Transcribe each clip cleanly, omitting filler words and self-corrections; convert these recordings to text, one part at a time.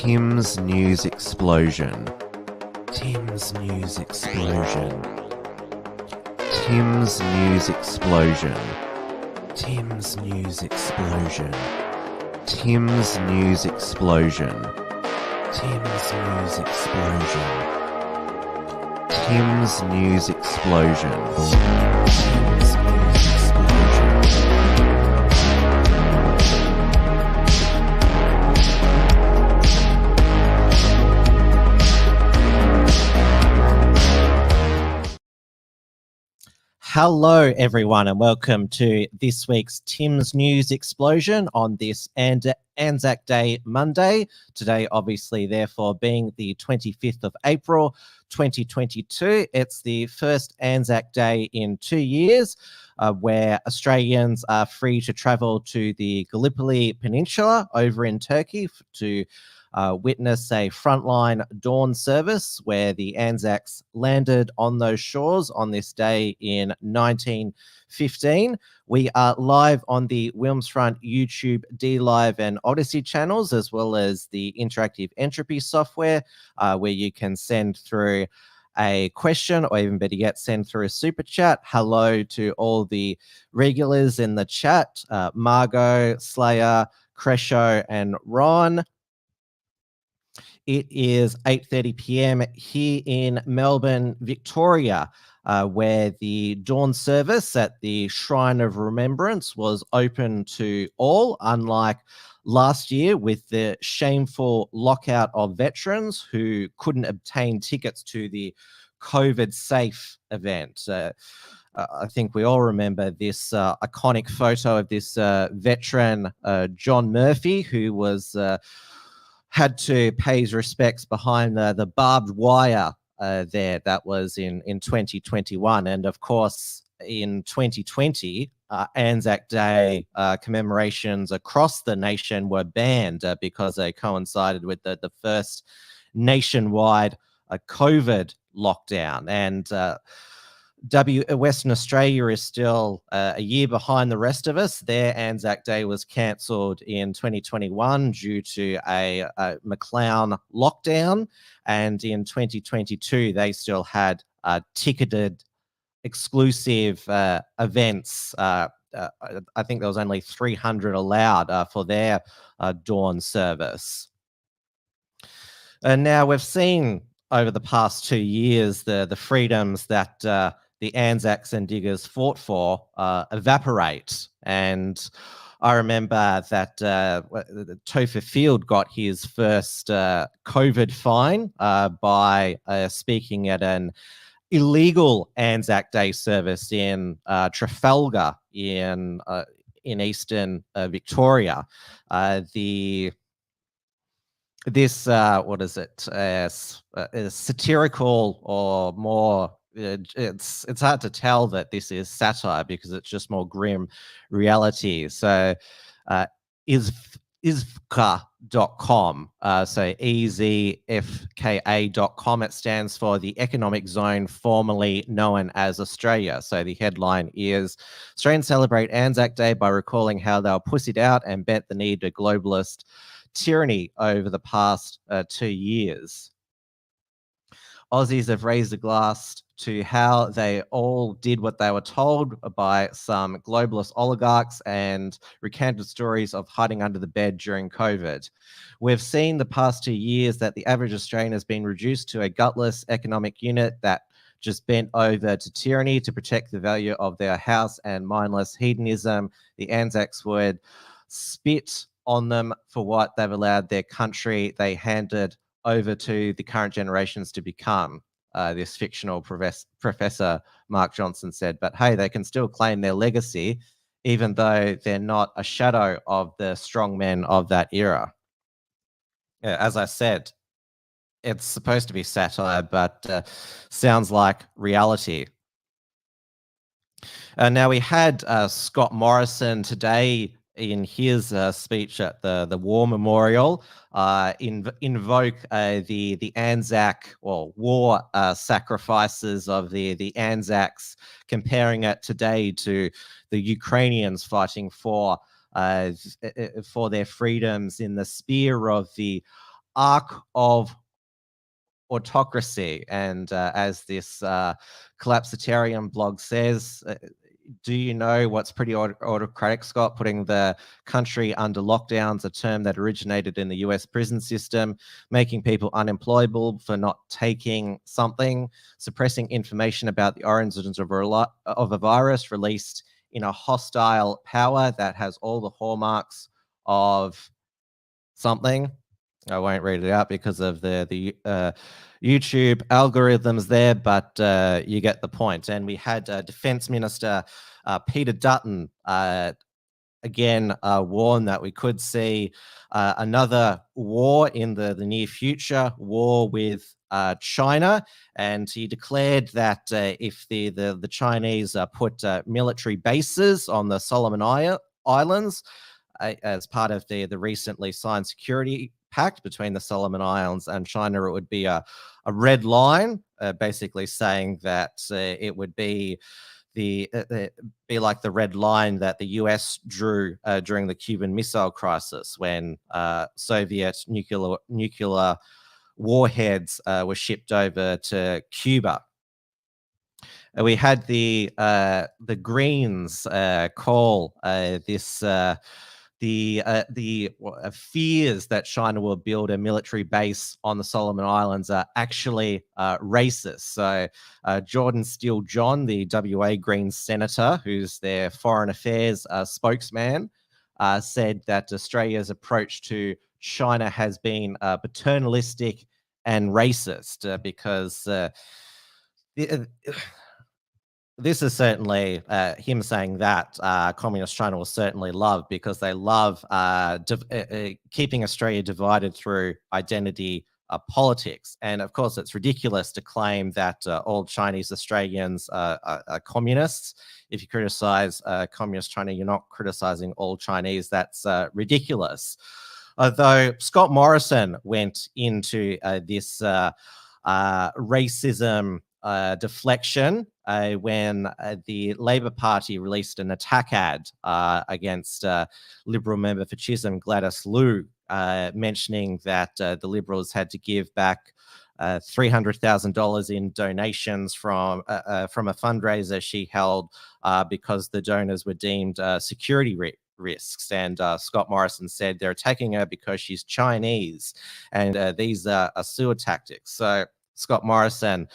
Tim's News Explosion. Tim's News Explosion. Tim's News Explosion. Tim's News Explosion. Tim's News Explosion. Tim's News Explosion. Tim's News Explosion. Tim's News Explosion. Hello, everyone, and welcome to this week's Tim's News Explosion on this ANZAC Day Monday. Today, obviously, therefore, being the 25th of April, 2022. It's the first ANZAC Day in 2 years where Australians are free to travel to the Gallipoli Peninsula over in Turkey to witness a frontline dawn service where the ANZACs landed on those shores on this day in 1915. We are live on the Wilmsfront YouTube, D-Live and Odyssey channels, as well as the interactive entropy software, where you can send through a question or even better yet, send through a super chat. Hello to all the regulars in the chat, Margot, Slayer, Cresho and Ron. It is 8:30 p.m. here in Melbourne, Victoria, where the dawn service at the Shrine of Remembrance was open to all, unlike last year with the shameful lockout of veterans who couldn't obtain tickets to the COVID-safe event. I think we all remember this iconic photo of this veteran, John Murphy, who was had to pay his respects behind the barbed wire there. That was in 2021. And of course, in 2020, ANZAC Day commemorations across the nation were banned because they coincided with the first nationwide COVID lockdown. And Western Australia is still a year behind the rest of us. Their ANZAC Day was cancelled in 2021 due to a Macron lockdown, and in 2022 they still had ticketed exclusive events. I think there was only 300 allowed for their dawn service. And now we've seen over the past 2 years the freedoms that the ANZACs and diggers fought for evaporate. And I remember that Topher Field got his first COVID fine by speaking at an illegal ANZAC Day service in Trafalgar in eastern Victoria. This what is it? Satirical or more? It's hard to tell that this is satire because it's just more grim reality. So, izfka.com, so EZFKA.com. It stands for the Economic Zone formerly known as Australia. So the headline is: Australians celebrate ANZAC Day by recalling how they were pussied out and bent the knee to globalist tyranny over the past 2 years. Aussies have raised a glass to how they all did what they were told by some globalist oligarchs and recanted stories of hiding under the bed during COVID. We've seen the past 2 years that the average Australian has been reduced to a gutless economic unit that just bent over to tyranny to protect the value of their house and mindless hedonism. The ANZACs would spit on them for what they've allowed their country they handed over to the current generations to become. This fictional professor, Mark Johnson, said, but hey, they can still claim their legacy, even though they're not a shadow of the strong men of that era. As I said, it's supposed to be satire, but sounds like reality. Now, we had Scott Morrison today in his speech at the War Memorial, invoke the ANZAC or war sacrifices of the ANZACs, comparing it today to the Ukrainians fighting for their freedoms in the spear of the arc of autocracy. And as this collapsitarian blog says, do you know what's pretty autocratic, Scott? Putting the country under lockdowns, a term that originated in the US prison system, making people unemployable for not taking something, suppressing information about the origins of a virus released in a hostile power that has all the hallmarks of something. I won't read it out because of the YouTube algorithms there, but you get the point. And we had Defence Minister Peter Dutton again warn that we could see another war in the near future, war with China, and he declared that if the Chinese put military bases on the Solomon Islands as part of the recently signed security pact between the Solomon Islands and China, it would be a red line, basically saying that it would be be like the red line that the US drew during the Cuban Missile Crisis, when Soviet nuclear warheads were shipped over to Cuba. We had the Greens call this the fears that China will build a military base on the Solomon Islands are actually racist. So Jordan Steele John, the WA Greens senator, who's their foreign affairs spokesman, said that Australia's approach to China has been paternalistic and racist because this is certainly him saying that Communist China will certainly love, because they love keeping Australia divided through identity politics. And of course, it's ridiculous to claim that all Chinese Australians are communists. If you criticize Communist China, you're not criticizing all Chinese. That's ridiculous. Although Scott Morrison went into this racism deflection when the Labor Party released an attack ad against Liberal member for Chisholm Gladys Lui, mentioning that the Liberals had to give back $300,000 in donations from a fundraiser she held because the donors were deemed security risks. And Scott Morrison said they're attacking her because she's Chinese, and these are sewer tactics. So Scott Morrison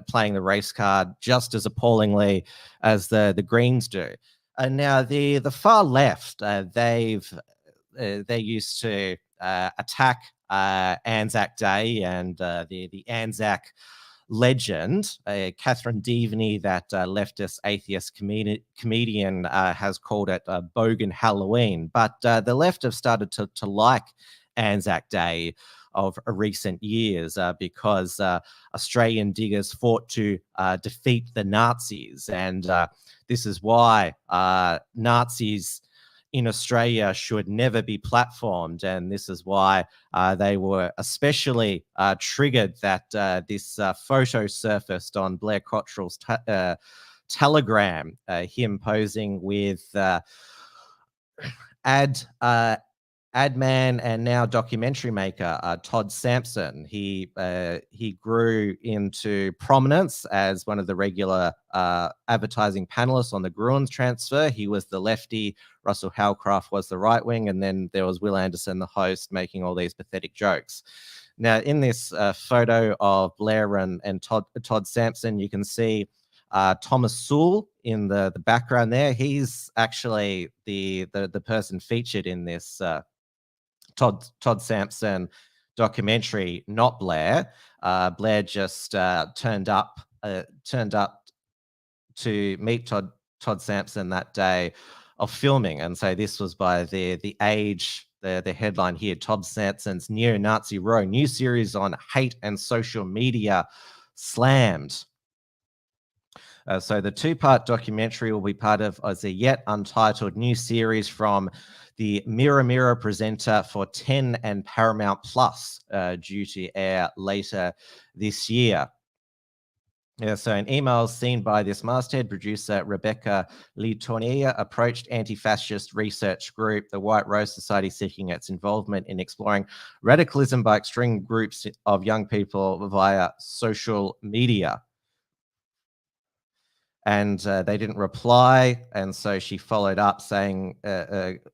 playing the race card just as appallingly as the Greens do. And now the far left, they used to attack ANZAC Day and the ANZAC legend. Catherine Devaney, that leftist atheist comedian, has called it Bogan Halloween. But the left have started to like ANZAC Day of recent years because Australian diggers fought to defeat the Nazis. And this is why Nazis in Australia should never be platformed. And this is why they were especially triggered that this photo surfaced on Blair Cottrell's Telegram, him posing with ad man and now documentary maker Todd Sampson. He grew into prominence as one of the regular advertising panelists on the Gruen transfer. He was the lefty, Russell Howcroft was the right wing, and then there was Will Anderson, the host, making all these pathetic jokes. Now, in this photo of Blair and Todd Sampson, you can see Thomas Sewell in the background there. He's actually the person featured in this Todd Sampson documentary, not Blair. Blair just turned up to meet Todd Sampson that day of filming, and so this was by the Age. The headline here: Todd Sampson's neo-Nazi row, new series on hate and social media slammed. So the two-part documentary will be part of a yet untitled new series from the Mirror presenter for 10 and Paramount Plus, due to air later this year. Yeah, so an email seen by this masthead producer, Rebecca Litonia, approached anti-fascist research group, the White Rose Society, seeking its involvement in exploring radicalism by extreme groups of young people via social media. And they didn't reply, and so she followed up saying,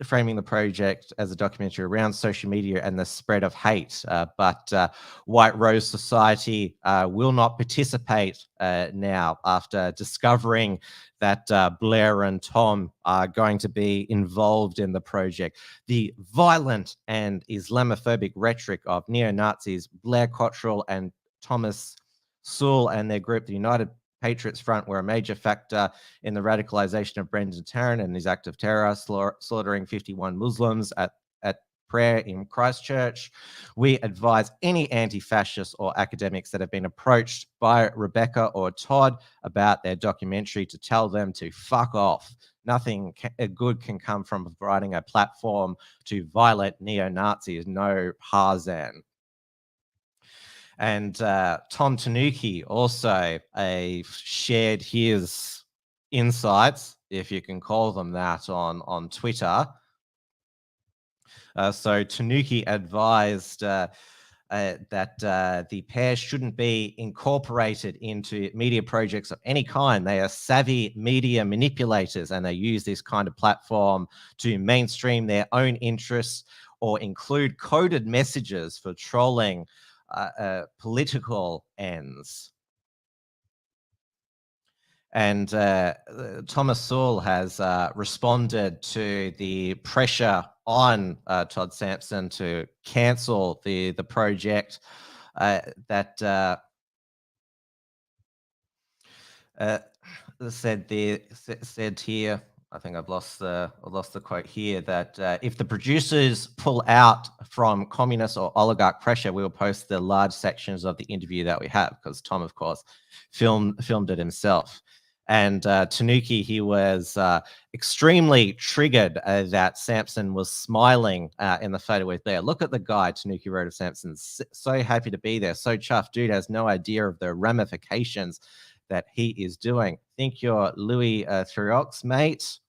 framing the project as a documentary around social media and the spread of hate. But White Rose Society will not participate now after discovering that Blair and Tom are going to be involved in the project. The violent and Islamophobic rhetoric of neo-Nazis Blair Cottrell and Thomas Sewell and their group, the United Patriots Front, were a major factor in the radicalization of Brendan Tarrant and his act of terror, slaughtering 51 Muslims at prayer in Christchurch. We advise any anti-fascists or academics that have been approached by Rebecca or Todd about their documentary to tell them to fuck off. Nothing good can come from providing a platform to violent neo-Nazis, no Harzan. And Tom Tanuki also shared his insights, if you can call them that, on Twitter. So Tanuki advised that the pair shouldn't be incorporated into media projects of any kind. They are savvy media manipulators, and they use this kind of platform to mainstream their own interests or include coded messages for trolling political ends. And Thomas Sewell has responded to the pressure on Todd Sampson to cancel the project that said here. I think I've lost the quote here, that if the producers pull out from communist or oligarch pressure, we will post the large sections of the interview that we have, because Tom, of course, filmed it himself. And Tanuki, he was extremely triggered that Sampson was smiling in the photo with Blair. Look at the guy, Tanuki wrote of Sampson, so happy to be there, so chuffed. Dude has no idea of the ramifications that he is doing. Think you're Louis Thuriox, mate.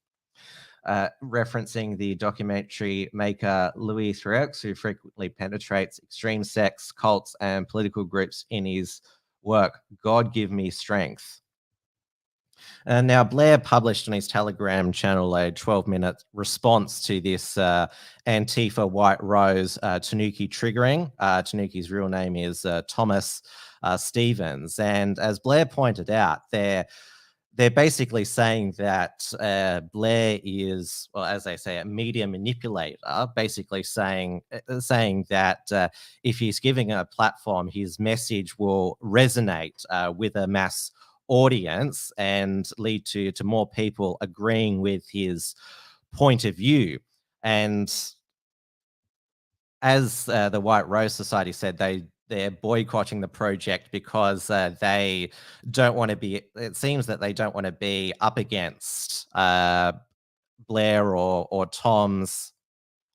Referencing the documentary maker Louis Thuriox, who frequently penetrates extreme sects, cults, and political groups in his work. God give me strength. And now Blair published on his Telegram channel a 12-minute response to this Antifa White Rose Tanuki triggering. Tanuki's real name is Thomas Stevens. And as Blair pointed out, they're basically saying that Blair is, well, as they say, a media manipulator, basically saying that if he's giving a platform, his message will resonate with a mass audience and lead to more people agreeing with his point of view. And as the White Rose Society said, they're boycotting the project because they don't want to be, it seems that they don't want to be up against Blair or Tom's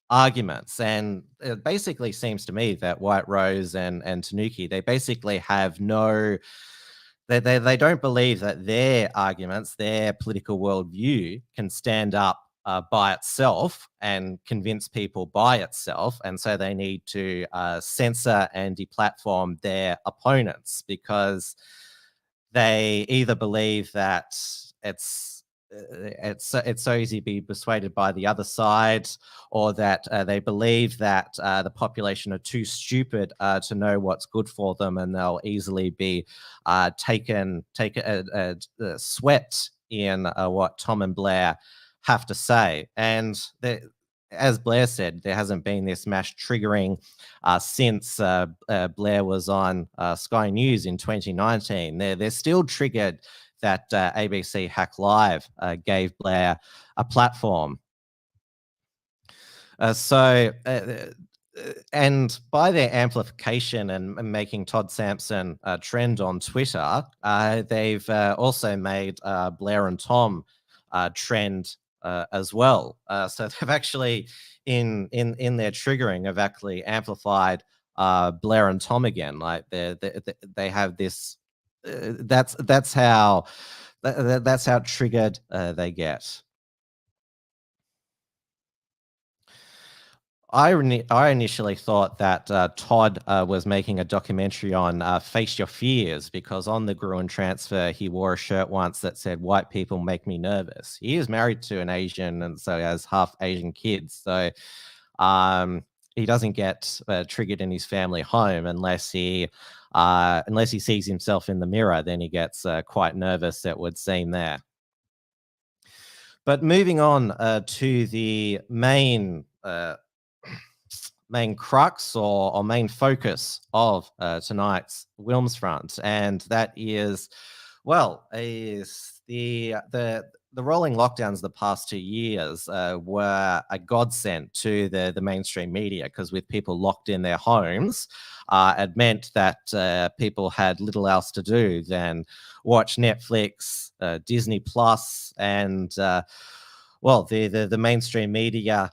arguments. And it basically seems to me that White Rose and Tanuki, they basically have no, they don't believe that their arguments, their political worldview can stand up by itself and convince people by itself. And so they need to censor and deplatform their opponents, because they either believe that it's so easy to be persuaded by the other side, or that they believe that the population are too stupid to know what's good for them, and they'll easily be swept in what Tom and Blair have to say. And as Blair said, there hasn't been this mass triggering since Blair was on Sky News in 2019. They're still triggered that ABC Hack Live gave Blair a platform. And by their amplification and making Todd Sampson trend on Twitter, they've also made Blair and Tom trend as well. So they've actually, in their triggering, have actually amplified Blair and Tom again. Like they have this that's how triggered they get. I initially thought that Todd was making a documentary on Face Your Fears, because on the Gruen transfer, he wore a shirt once that said, "White people make me nervous." He is married to an Asian, and so has half Asian kids. So he doesn't get triggered in his family home unless he sees himself in the mirror. Then he gets quite nervous, it would seem there. But moving on to the main crux or main focus of tonight's Wilms Front, and that is, the rolling lockdowns the past 2 years were a godsend to the mainstream media, because with people locked in their homes, it meant that people had little else to do than watch Netflix, Disney Plus, and the mainstream media,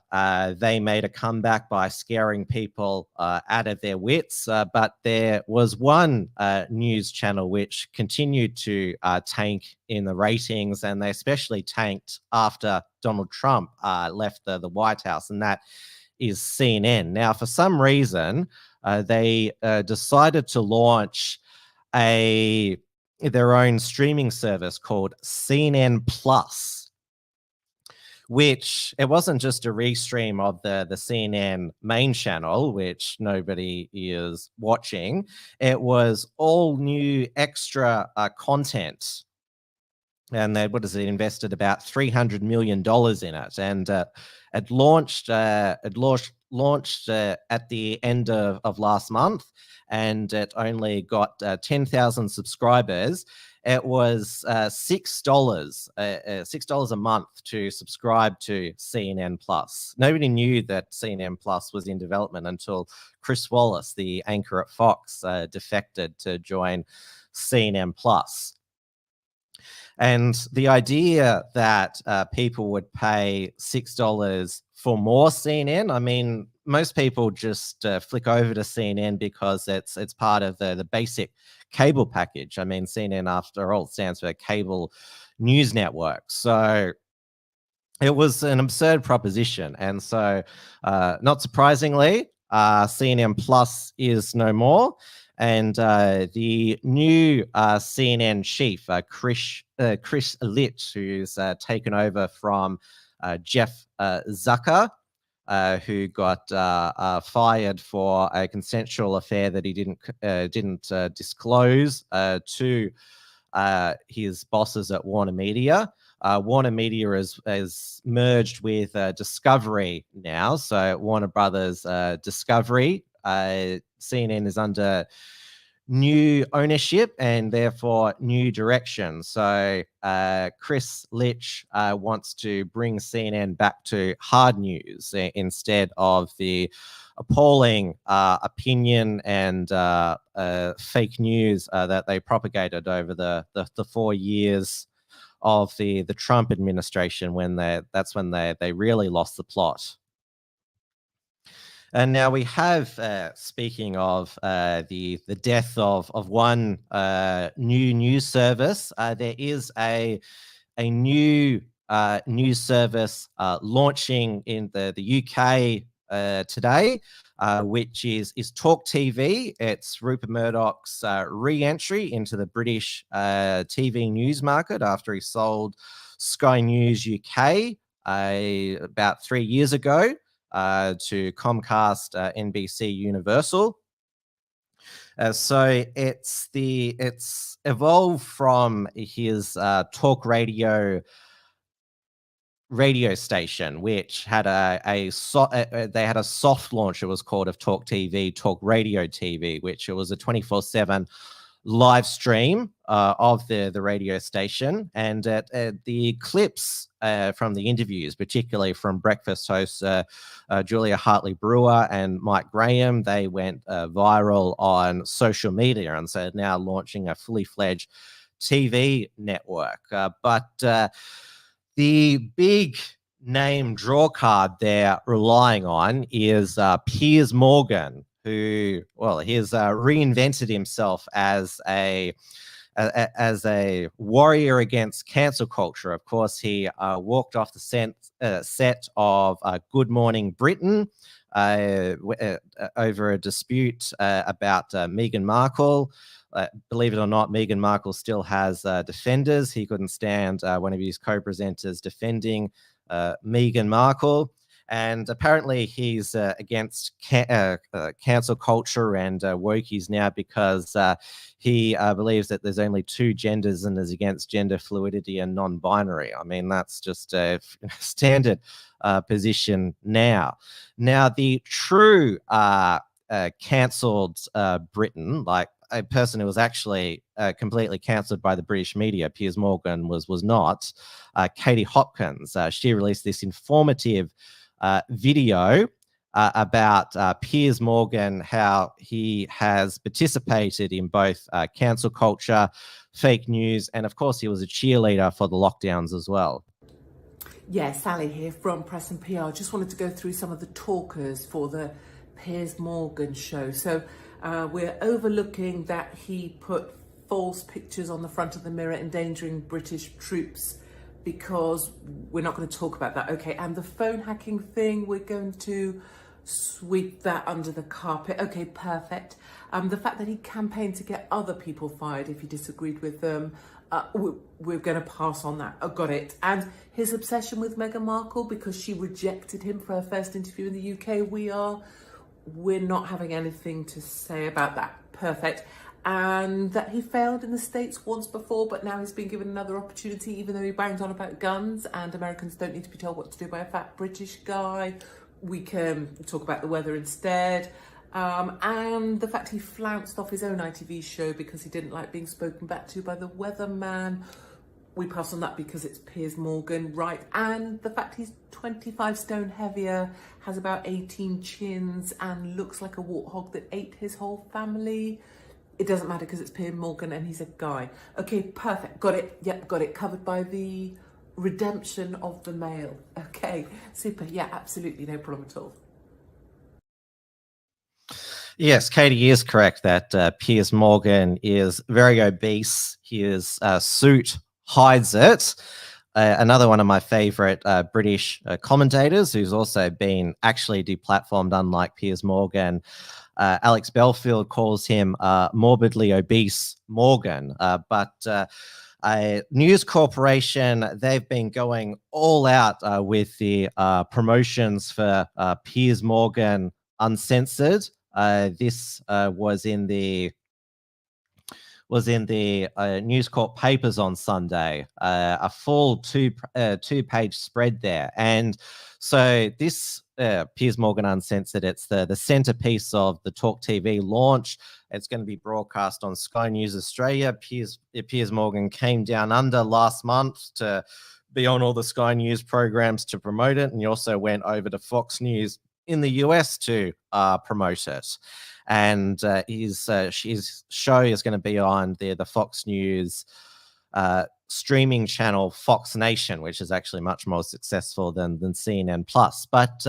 they made a comeback by scaring people out of their wits. But there was one news channel which continued to tank in the ratings, and they especially tanked after Donald Trump left the White House, and that is CNN. Now, for some reason, they decided to launch their own streaming service called CNN Plus, which it wasn't just a restream of the CNN main channel, which nobody is watching. It was all new extra content. And they invested about $300 million in it. And it launched at the end of last month, and it only got 10,000 subscribers. It was $6 a month to subscribe to CNN Plus. Nobody knew that CNN Plus was in development until Chris Wallace, the anchor at Fox, defected to join CNN Plus. And the idea that people would pay $6 for more CNN, I mean, most people just flick over to CNN because it's part of the basic cable package. I mean, CNN, after all, stands for Cable News Network. So it was an absurd proposition. And so, not surprisingly, CNN Plus is no more. And the new CNN chief, Chris Litch, who's taken over from Jeff Zucker, who got fired for a consensual affair that he didn't disclose to his bosses at Warner Media. Warner Media is merged with Discovery now, so Warner Brothers Discovery. CNN is under new ownership and therefore new direction. So Chris Litch wants to bring CNN back to hard news instead of the appalling opinion and fake news that they propagated over the 4 years of the Trump administration, that's when they really lost the plot. And now we have, speaking of the death of one new news service, there is a new news service launching in the UK today, which is Talk TV. It's Rupert Murdoch's re-entry into the British TV news market after he sold Sky News UK about 3 years ago to Comcast, NBC Universal. So it's evolved from his talk radio station, which had they had a soft launch, it was called, of Talk TV, Talk Radio TV, which it was a 24/7 live stream of the radio station. And the clips from the interviews, particularly from breakfast hosts Julia Hartley-Brewer and Mike Graham, they went viral on social media, and so now launching a fully fledged TV network. But the big name draw card they're relying on is Piers Morgan, who, he's reinvented himself as a as a warrior against cancel culture. Of course, he walked off the set of Good Morning Britain over a dispute about Meghan Markle. Believe it or not, Meghan Markle still has defenders. He couldn't stand one of his co-presenters defending Meghan Markle. And apparently he's against cancel culture and wokies now because he believes that there's only two genders and is against gender fluidity and non-binary. I mean, that's just a standard position now. Now, the true cancelled Britain, like a person who was actually completely cancelled by the British media, Piers Morgan was not, Katie Hopkins. She released this informative video about Piers Morgan, how he has participated in both cancel culture, fake news, and of course he was a cheerleader for the lockdowns as well. Yeah, Sally here from Press and PR. Just wanted to go through some of the talkers for the Piers Morgan show. So we're overlooking that he put false pictures on the front of the mirror endangering British troops, because we're not going to talk about that. Okay, and the phone hacking thing, we're going to sweep that under the carpet. Okay, perfect. The fact that he campaigned to get other people fired if he disagreed with them, we're going to pass on that. Oh, got it. And his obsession with Meghan Markle because she rejected him for her first interview in the UK, we're not having anything to say about that. Perfect. And that he failed in the States once before, but now he's been given another opportunity, even though he banged on about guns and Americans don't need to be told what to do by a fat British guy. We can talk about the weather instead. And the fact he flounced off his own ITV show because he didn't like being spoken back to by the weatherman. We pass on that because it's Piers Morgan, right? And the fact he's 25 stone heavier, has about 18 chins and looks like a warthog that ate his whole family. It doesn't matter because it's Piers Morgan and he's a guy. Okay, perfect. Got it. Yep, got it. Covered by the redemption of the male. Okay, super. Yeah, absolutely. No problem at all. Yes, Katie is correct that Piers Morgan is very obese. His suit hides it. Another one of my favorite British commentators who's also been actually deplatformed, unlike Piers Morgan, Alex Belfield, calls him morbidly obese Morgan. But News Corporation, they've been going all out with the promotions for Piers Morgan Uncensored. This was in the News Corp papers on Sunday, a full two-page spread there. And so this Piers Morgan Uncensored, it's the centerpiece of the Talk TV launch. It's going to be broadcast on Sky News Australia. Piers Morgan came down under last month to be on all the Sky News programs to promote it. And he also went over to Fox News in the US to promote it. And his show is going to be on the Fox News streaming channel Fox Nation, which is actually much more successful than CNN Plus. But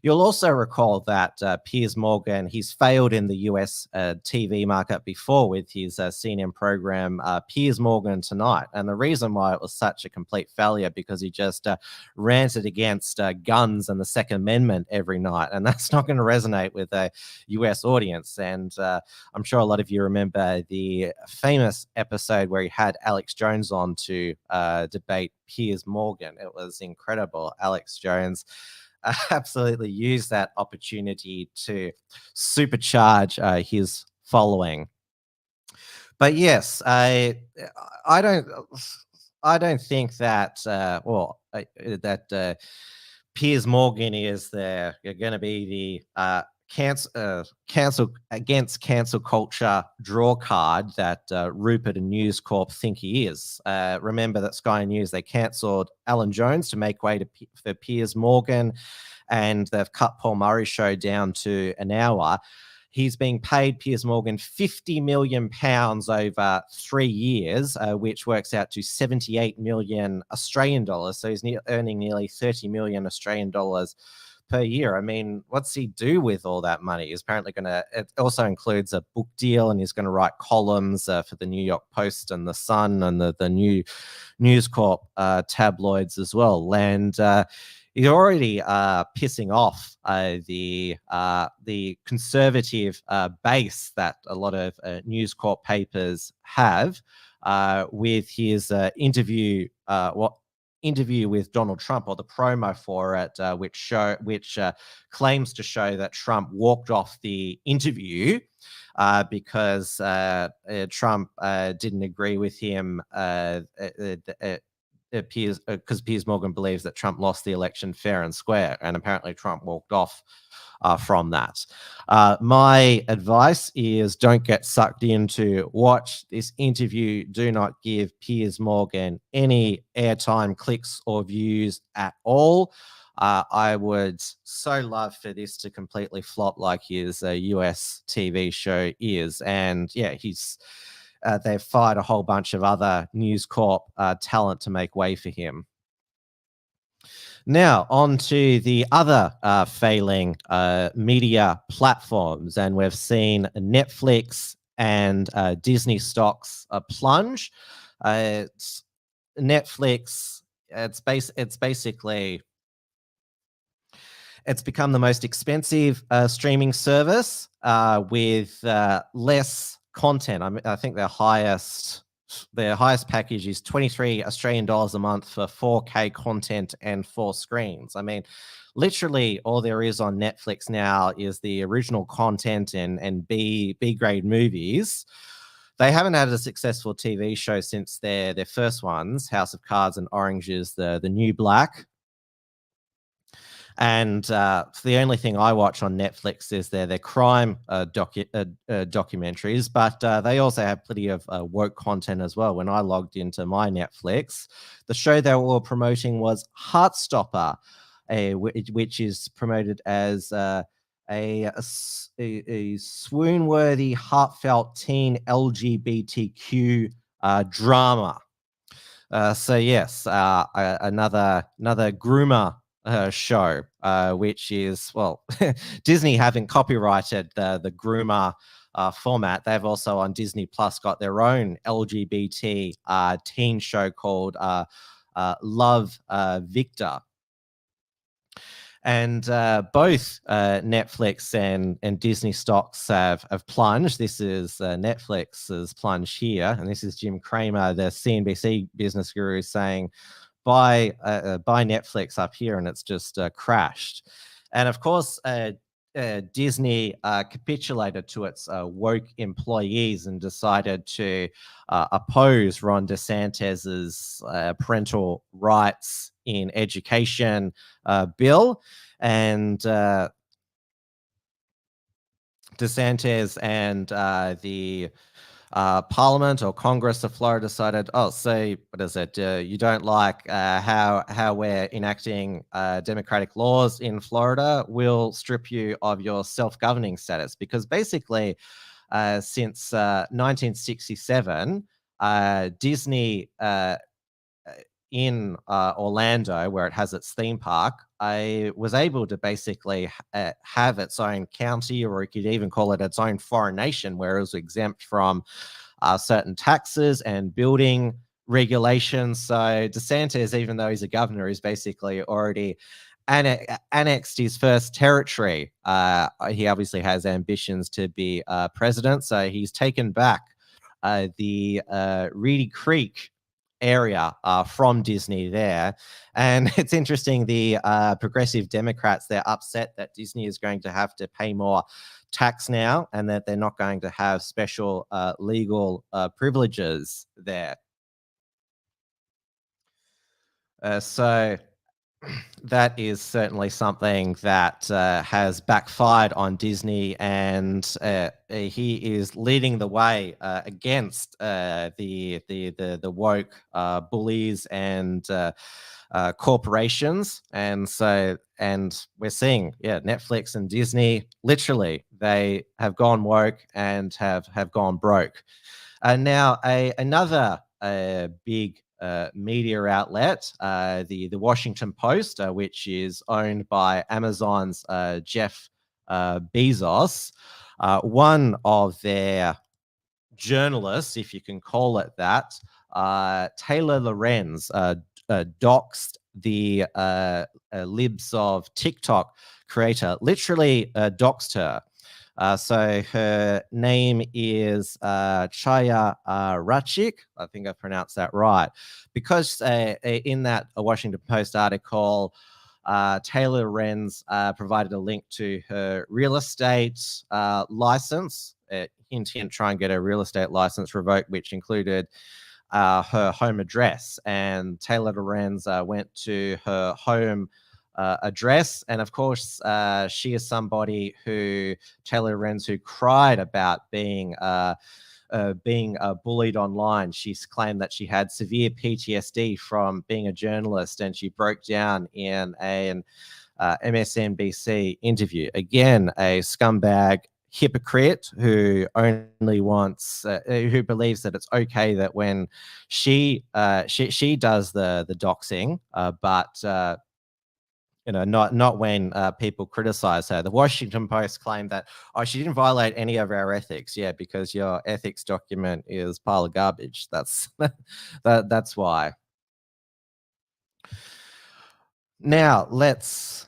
you'll also recall that Piers Morgan, he's failed in the US TV market before with his CNN program Piers Morgan Tonight. And the reason why it was such a complete failure because he just ranted against guns and the Second Amendment every night. And that's not going to resonate with a US audience. And I'm sure a lot of you remember the famous episode where he had Alex Jones on to debate Piers Morgan. It was incredible. Alex Jones absolutely used that opportunity to supercharge his following. But yes, I don't think that that Piers Morgan is going to be the cancel against cancel culture draw card that Rupert and News Corp think he is. Remember that Sky News, they cancelled Alan Jones to make way for Piers Morgan, and they've cut Paul Murray's show down to an hour. He's being paid, Piers Morgan, £50 million over 3 years, which works out to 78 million Australian dollars. So he's earning nearly 30 million Australian dollars per year. I mean, what's he do with all that money? He's apparently going to, it also includes a book deal, and he's going to write columns for the New York Post and the Sun and the new News Corp tabloids as well. And he's already pissing off the conservative base that a lot of News Corp papers have with his interview with Donald Trump, or the promo for it, which claims to show that Trump walked off the interview because Trump didn't agree with him. Because Piers Morgan believes that Trump lost the election fair and square, and apparently Trump walked off from that. My advice is don't get sucked into watch this interview. Do not give Piers Morgan any airtime, clicks, or views at all. I would so love for this to completely flop like his US TV show is. And yeah, they've fired a whole bunch of other News Corp talent to make way for him. Now, on to the other failing media platforms, and we've seen Netflix and Disney stocks plunge. Netflix, it's become the most expensive streaming service with less content. I think their highest package is 23 Australian dollars a month for 4K content and 4 screens. I mean, literally all there is on Netflix now is the original content and B grade movies. They haven't had a successful TV show since their first ones, House of Cards and Orange is the New Black. And the only thing I watch on Netflix is their crime documentaries, but they also have plenty of woke content as well. When I logged into my Netflix, the show they were promoting was Heartstopper, which is promoted as a swoon-worthy, heartfelt teen LGBTQ drama. So yes, another groomer show, which is, well, Disney haven't copyrighted the groomer format. They've also on Disney Plus got their own LGBT teen show called Love Victor. And both Netflix and Disney stocks have plunged. This is Netflix's plunge here, and this is Jim Cramer, the CNBC business guru, saying buy Netflix up here, and it's just crashed. And of course, Disney capitulated to its woke employees and decided to oppose Ron DeSantis's parental rights in education bill. And DeSantis and the Parliament or Congress of Florida decided, what is it? You don't like how we're enacting democratic laws in Florida? We'll strip you of your self-governing status. Because basically, since 1967, Disney in Orlando, where it has its theme park, was able to basically have its own county, or you could even call it its own foreign nation, where it was exempt from certain taxes and building regulations. So DeSantis, even though he's a governor, is basically already annexed his first territory. He obviously has ambitions to be president, so he's taken back the Reedy Creek area from Disney there. And it's interesting, the progressive Democrats, they're upset that Disney is going to have to pay more tax now, and that they're not going to have special legal privileges there. So that is certainly something that has backfired on Disney, and he is leading the way against the woke bullies and corporations. And we're seeing, Netflix and Disney, literally, they have gone woke and have gone broke. Now, another big media outlet, the Washington Post, which is owned by Amazon's Jeff Bezos. One of their journalists, if you can call it that, Taylor Lorenz, doxed the libs of TikTok creator, literally doxed her. So her name is Chaya Rachik. I think I pronounced that right. Because in that Washington Post article, Taylor Lorenz provided a link to her real estate license, intent to try and get a real estate license revoked, which included her home address. And Taylor Lorenz went to her home address, and of course she is somebody who, Taylor Lorenz, who cried about being bullied online. She's claimed that she had severe PTSD from being a journalist, and she broke down in an MSNBC interview. Again, a scumbag hypocrite who only wants, who believes that it's okay that when she does the doxing, but not when people criticize her. The Washington Post claimed that, oh, she didn't violate any of our ethics. Yeah, because your ethics document is a pile of garbage. That's that's why. Now let's.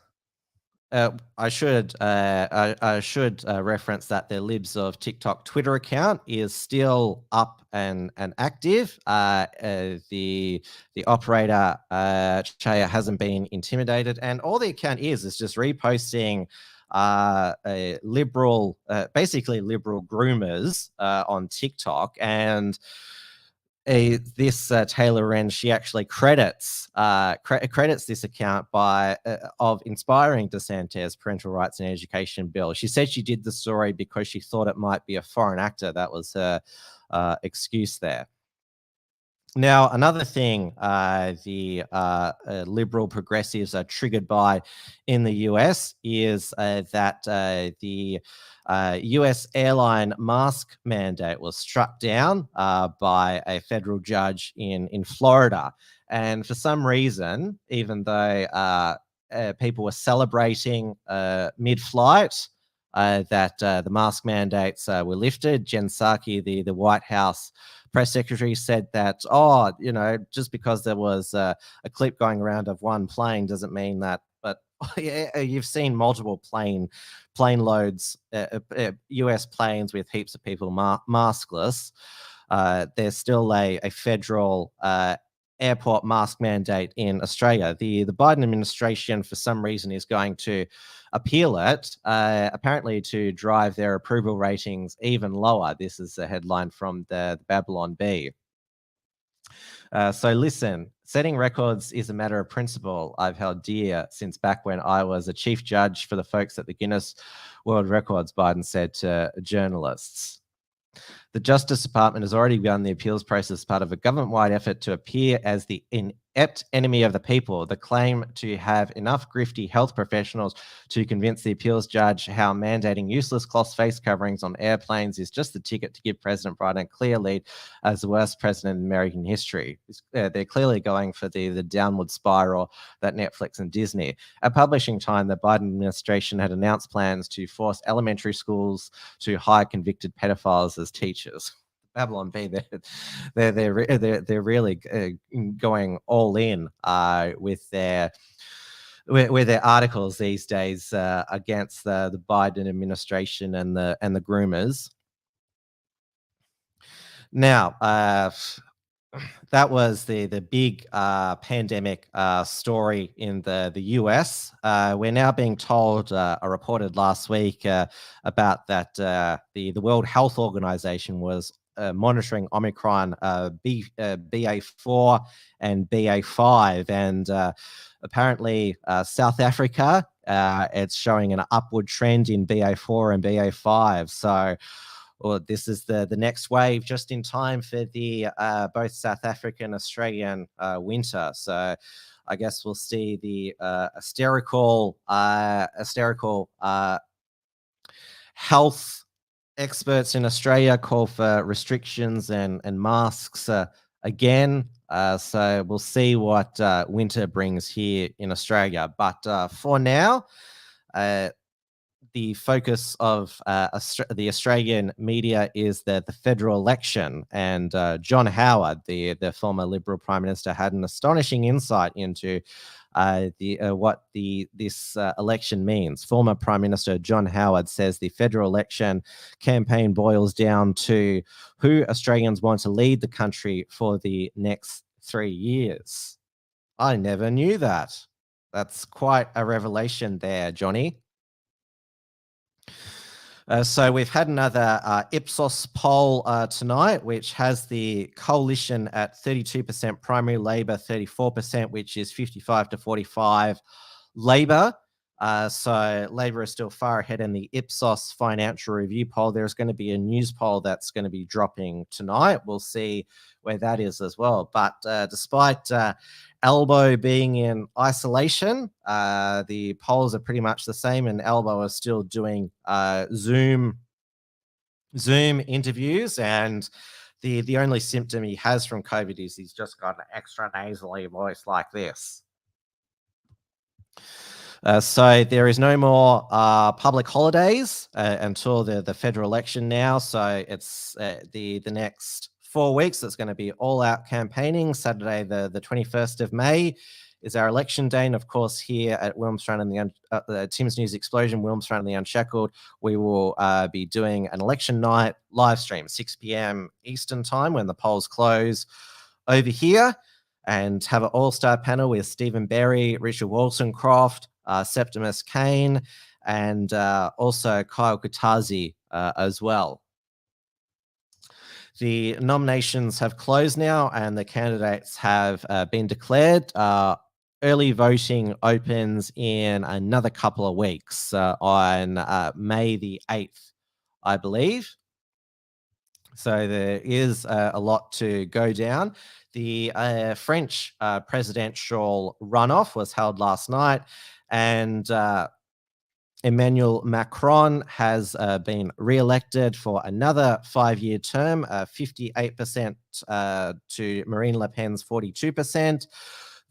I should reference that the libs of TikTok Twitter account is still up and active. The operator Chaya hasn't been intimidated, and all the account is just reposting basically liberal groomers on TikTok. And this Taylor Lorenz, she actually credits this account of inspiring DeSantis' parental rights and education bill. She said she did the story because she thought it might be a foreign actor. That was her excuse there. Now, another thing the liberal progressives are triggered by in the US is that the US airline mask mandate was struck down by a federal judge in Florida. And for some reason, even though people were celebrating mid-flight that the mask mandates were lifted, Jen Psaki, the White House press secretary, said that, just because there was a clip going around of one plane doesn't mean that. But you've seen multiple plane loads, US planes with heaps of people maskless. There's still a federal airport mask mandate in Australia. The Biden administration, for some reason, is going to appeal it, apparently to drive their approval ratings even lower. This is a headline from the Babylon Bee. So listen, setting records is a matter of principle I've held dear since back when I was a chief judge for the folks at the Guinness World Records, Biden said to journalists. The Justice Department has already begun the appeals process as part of a government-wide effort to appear as the inept enemy of the people. The claim to have enough grifty health professionals to convince the appeals judge how mandating useless cloth face coverings on airplanes is just the ticket to give President Biden a clear lead as the worst president in American history. They're clearly going for the downward spiral that Netflix and Disney. At publishing time, the Biden administration had announced plans to force elementary schools to hire convicted pedophiles as teachers. Babylon Bee, they're really going all in with their articles these days against the Biden administration and the groomers. Now, that was the big pandemic story in the US. We're now being told, I reported last week about that the World Health Organization was monitoring Omicron BA4 and BA5, and apparently South Africa, it's showing an upward trend in BA4 and BA5. So this is the next wave, just in time for the both South African and Australian winter. So I guess we'll see the hysterical health experts in Australia call for restrictions and masks again. So we'll see what winter brings here in Australia. But for now, the focus of the Australian media is the federal election, and John Howard, the former Liberal Prime Minister, had an astonishing insight into what this election means. Former Prime Minister John Howard says the federal election campaign boils down to who Australians want to lead the country for the next 3 years. I never knew that. That's quite a revelation there, Johnny. So we've had another Ipsos poll tonight, which has the coalition at 32%, primary Labor 34%, which is 55 to 45 Labor. So Labor is still far ahead in the Ipsos Financial Review poll. There's going to be a news poll that's going to be dropping tonight. We'll see where that is as well. But despite Albo being in isolation, the polls are pretty much the same, and Albo is still doing Zoom interviews, and the only symptom he has from COVID is he's just got an extra nasally voice like this. So there is no more public holidays until the federal election now. So it's the next 4 weeks. It's going to be all out campaigning. Saturday, the 21st of May is our election day. And of course, here at Wilmstrand and the Tim's News Explosion, Wilmstrand and the Unshackled, we will be doing an election night live stream, 6 p.m. Eastern time when the polls close over here, and have an all-star panel with Stephen Berry, Richard Wollstonecroft, Septimus Kane, and also Kyle Kutazi as well. The nominations have closed now, and the candidates have been declared. Early voting opens in another couple of weeks on May the 8th, I believe. So there is a lot to go down. The French presidential runoff was held last night, and Emmanuel Macron has been re-elected for another 5-year term, 58% to Marine Le Pen's 42%,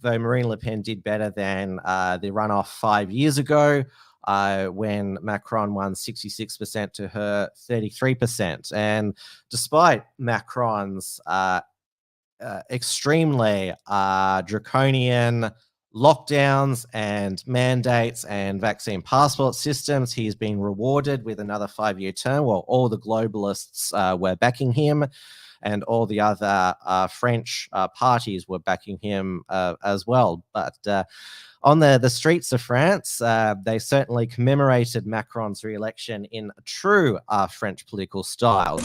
though Marine Le Pen did better than the runoff 5 years ago when Macron won 66% to her 33%. And despite Macron's extremely draconian lockdowns and mandates and vaccine passport systems, he's been rewarded with another 5-year term. Well, all the globalists were backing him, and all the other French parties were backing him as well. But on the streets of France, they certainly commemorated Macron's re-election in true French political style.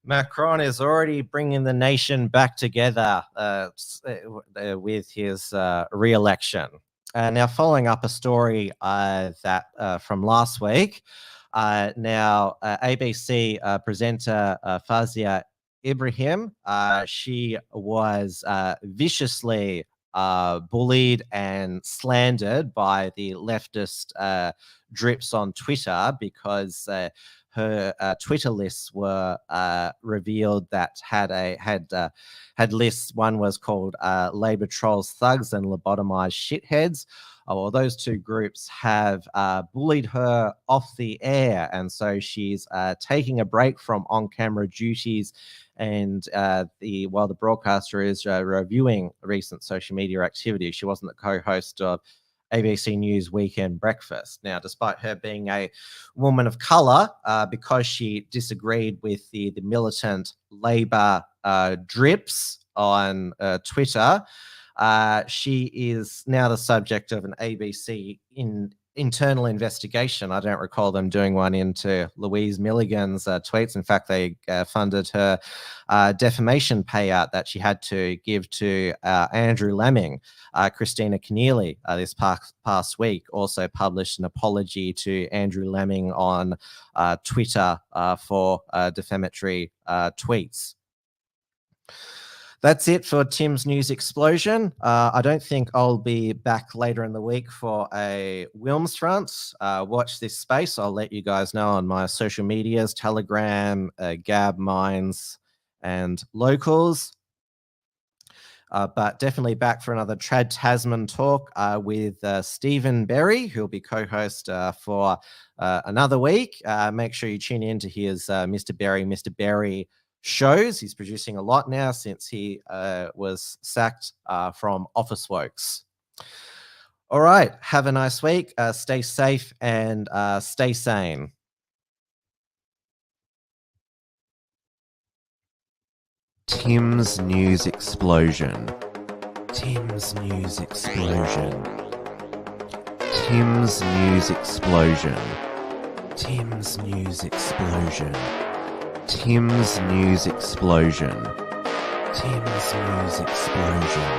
Macron is already bringing the nation back together with his re-election. Now, following up a story that from last week, now ABC presenter Fazia Ibrahim, she was viciously bullied and slandered by the leftist drips on Twitter because her Twitter lists were revealed that had lists. One was called Labor Trolls Thugs and Lobotomized Shitheads. Well, those two groups have bullied her off the air, and so she's taking a break from on-camera duties, and while the broadcaster is reviewing recent social media activity. She wasn't the co-host of ABC News Weekend Breakfast. Now, despite her being a woman of colour, because she disagreed with the militant Labor drips on Twitter, she is now the subject of an ABC internal investigation. I don't recall them doing one into Louise Milligan's tweets. In fact, they funded her defamation payout that she had to give to Andrew Laming. Christina Keneally this past week also published an apology to Andrew Laming on Twitter for defamatory tweets. That's it for Tim's News Explosion. I don't think I'll be back later in the week for a Wilms front. Watch this space. I'll let you guys know on my social medias, Telegram, Gab, Minds, and Locals. But definitely back for another Trad Tasman talk with Stephen Berry, who'll be co-host for another week. Make sure you tune in to his Mr. Berry shows. He's producing a lot now since he was sacked from Officewokes. All right, have a nice week. Stay safe and stay sane. Tim's News Explosion. Tim's News Explosion. Tim's News Explosion. Tim's News Explosion. Tim's News Explosion. Tim's News Explosion.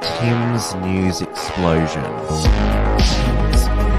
Tim's News Explosion. Tim's News